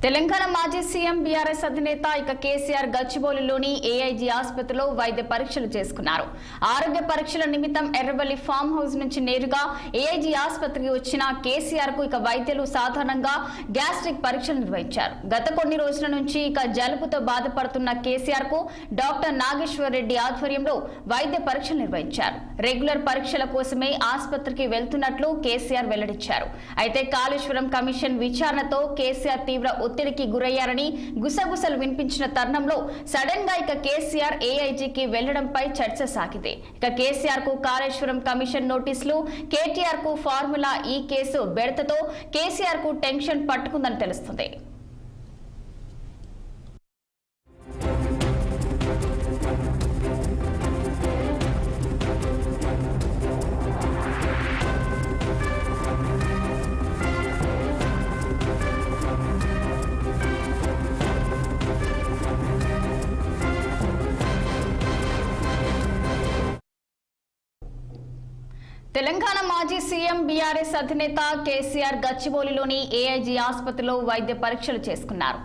తెలంగాణ మాజీ CM BRS అధినేత KCR గచ్చిబౌలిలోని AIG ఆసుపత్రిలో వైద్య పరీక్షలు చేసుకున్నారు. ఆరోగ్య పరీక్షల నిమిత్తం ఎర్రవల్లి ఫామ్ హౌస్ నుంచి నేరుగా ఏఐజీ ఆసుపత్రికి వచ్చిన కేసీఆర్ కు వైద్యులు సాధారణంగా గ్యాస్ట్రిక్ పరీక్షలు నిర్వహించారు. గత కొన్ని రోజుల నుంచి జలుబుతో బాధపడుతున్న కేసీఆర్ కు డాక్టర్ నాగేశ్వర్ రెడ్డి ఆధ్వర్యంలో వైద్య పరీక్షలు నిర్వహించారు. రెగ్యులర్ పరీక్షల కోసమే ఆసుపత్రికి వెళ్తున్నట్లు కేసీఆర్ వెల్లడించారు. అయితే కాళేశ్వరం కమిషన్ విచారణతో కేసీఆర్ తీవ్ర ఒత్తిడికి గురయ్యారని గుసగుసలు వినిపించిన తరుణంలో సడన్ గా కేసీఆర్ ఏఐజీకి వెళ్లడంపై చర్చ సాగింది. కేసీఆర్ కు కాళేశ్వరం కమిషన్ నోటీసులు, కేటీఆర్ కు ఫార్ములా ఈ కేసు బెడతతో కేసీఆర్ కు టెన్షన్ పట్టుకుందని తెలుస్తుంది. తెలంగాణ మాజీ సీఎం బీఆర్ఎస్ అధినేత కేసీఆర్ గచ్చిబౌలిలోని ఏఐజీ ఆసుపత్రిలో వైద్య పరీక్షలు చేసుకున్నారు.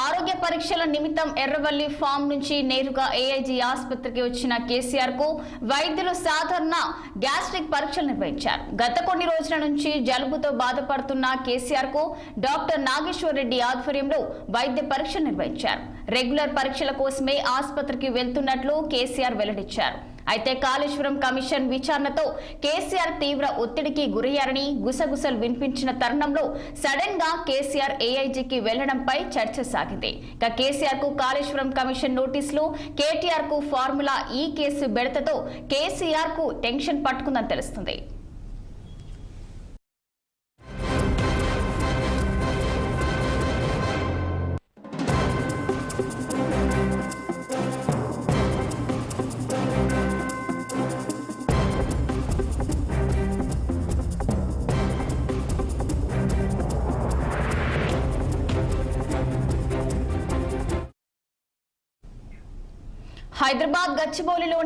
ఆరోగ్య పరీక్షల నిమిత్తం ఎర్రవల్లి ఫామ్ నుంచి నేరుగా ఏఐజీ ఆసుపత్రికి వచ్చిన కేసీఆర్ కు వైద్యులు సాధారణ గ్యాస్ట్రిక్ పరీక్షలు నిర్వహించారు. గత కొన్ని రోజుల నుంచి జలుబుతో బాధపడుతున్న కేసీఆర్ కు డాక్టర్ నాగేశ్వర్ రెడ్డి ఆధ్వర్యంలో వైద్య పరీక్షలు నిర్వహించారు. రెగ్యులర్ పరీక్షల కోసమే ఆసుపత్రికి వెళ్తున్నట్లు కేసీఆర్ వెల్లడించారు. అయితే కాళేశ్వరం కమిషన్ విచారణతో కేసీఆర్ తీవ్ర ఒత్తిడికి గురయ్యారని గుసగుసలు వినిపించిన తరుణంలో సడన్ గా కేసీఆర్ ఏఐజీకి వెళ్లడంపై చర్చ సాగింది. కేసీఆర్ కు కాళేశ్వరం కమిషన్ నోటీసులు, కేటీఆర్ కు ఫార్ములా ఈ కేసు బెడతతో కేసీఆర్ కు టెన్షన్ పట్టుకుందని తెలుస్తుంది. హైదరాబాద్ గచ్చిబౌలిలోని